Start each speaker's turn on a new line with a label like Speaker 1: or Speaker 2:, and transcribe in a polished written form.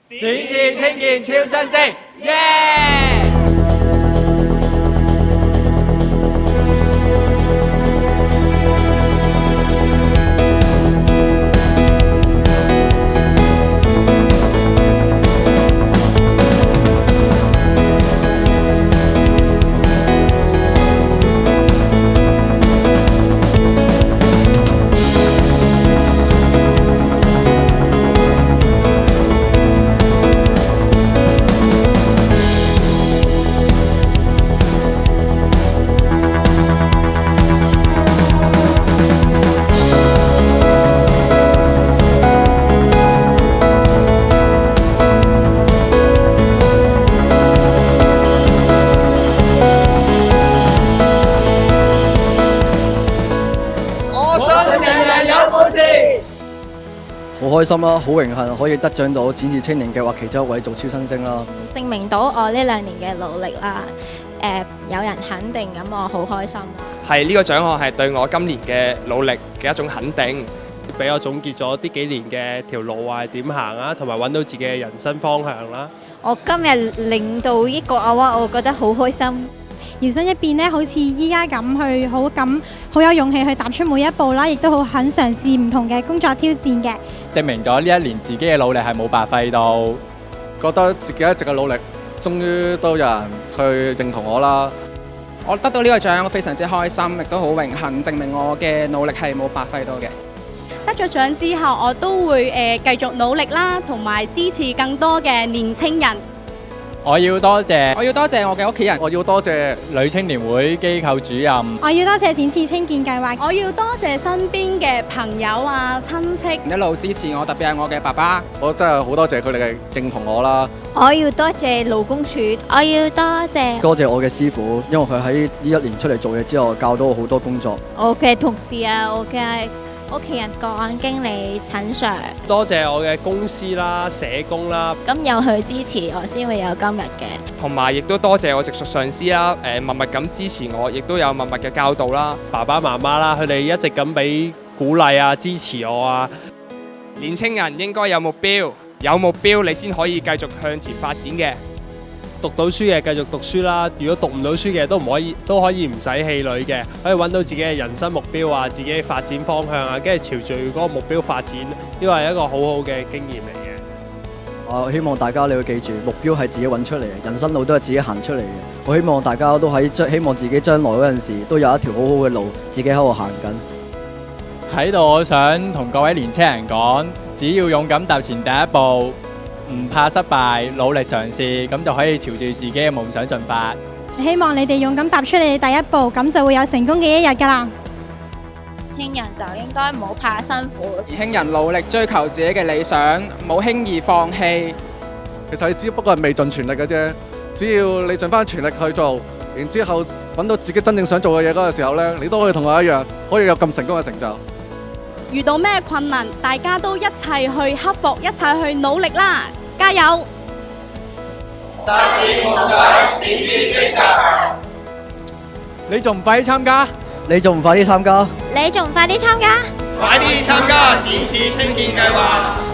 Speaker 1: 展翅青見超新星，耶！
Speaker 2: 好開心啦，好榮幸可以得獎到展翅青年計劃其中一位做超新星啦，
Speaker 3: 證明到我呢2年嘅努力啦，有人肯定咁，我好開心啦。
Speaker 1: 係呢個獎項係對我今年嘅努力嘅一種肯定，
Speaker 4: 俾我總結咗呢幾年嘅條路係點行啊，同埋揾到自己嘅人生方向啦。
Speaker 5: 我今日領到一個award，我覺得好開心。
Speaker 6: 搖身一變咧，好似依家咁去好有勇氣去踏出每一步啦，亦都好肯嘗試唔同嘅工作挑戰嘅。
Speaker 7: 證明咗呢1年自己嘅努力係冇白費到，
Speaker 8: 覺得自己一直嘅努力，終於都有人去認同我啦。
Speaker 9: 我得到呢個獎，我非常之開心，亦都好榮幸，證明我嘅努力係冇白費到嘅。
Speaker 10: 得咗獎之後，我都會繼續努力啦，同埋支持更多嘅年青人。
Speaker 7: 我要多謝
Speaker 9: 我嘅屋企人，
Speaker 8: 我要多謝
Speaker 7: 女青年會機構主任，
Speaker 6: 我要多謝展翅青見計劃，
Speaker 10: 我要多謝身邊嘅朋友啊、親戚
Speaker 9: 一路支持我，特別係我嘅爸爸。
Speaker 8: 我真係好多謝佢哋嘅認同我啦。
Speaker 5: 我要多謝勞工處，
Speaker 3: 我要多謝
Speaker 2: 我嘅師傅，因為佢喺呢1年出嚟做嘢之後，教到我好多工作。
Speaker 5: 我嘅同事啊，我嘅屋企人，
Speaker 3: 個案經理陳 Sir，
Speaker 4: 多謝我嘅公司啦、社工啦，
Speaker 3: 咁有佢支持，我先會有今日嘅。
Speaker 1: 同埋亦都多謝我直屬上司啦，默默咁支持我，亦都有默默嘅教導啦。
Speaker 4: 爸爸媽媽啦，佢哋一直咁俾鼓勵啊、支持我啊。
Speaker 1: 年青人應該有目標，有目標你先可以繼續向前發展嘅。
Speaker 4: 讀到書嘅繼續讀書啦，如果讀唔到書嘅都可以唔使氣餒嘅，可以揾到自己嘅人生目標啊，自己嘅發展方向啊，跟住朝住嗰個目標發展，呢個係一個好好嘅經驗嚟嘅。
Speaker 2: 我希望大家你要記住，目標係自己揾出嚟嘅，人生路都係自己行出嚟嘅。我希望大家都希望自己將來嗰陣時都有一條好好嘅路，自己喺度行緊。
Speaker 7: 喺度我想同各位年青人講，只要勇敢踏前第一步，唔怕失敗，努力嘗試，咁就可以朝住自己嘅夢想進發。
Speaker 6: 希望你哋勇敢踏出你哋第一步，咁就會有成功嘅一日㗎啦。
Speaker 3: 青人就應該唔好怕辛苦，
Speaker 9: 年輕人努力追求自己嘅理想，冇輕易放棄。
Speaker 8: 其實你只不過係未盡全力嘅啫，只要你盡翻全力去做，然之後揾到自己真正想做嘅嘢嗰個時候呢，你都可以同我一樣，可以有咁成功嘅成就。
Speaker 10: 遇到咩困難，大家都一齊去克服，一齊去努力啦！加油！
Speaker 1: 實現夢想，展翅職場。
Speaker 7: 你仲唔快啲參加？
Speaker 2: 你仲唔快啲參加？
Speaker 3: 你仲快啲參加？
Speaker 1: 快啲參加展翅青見計劃！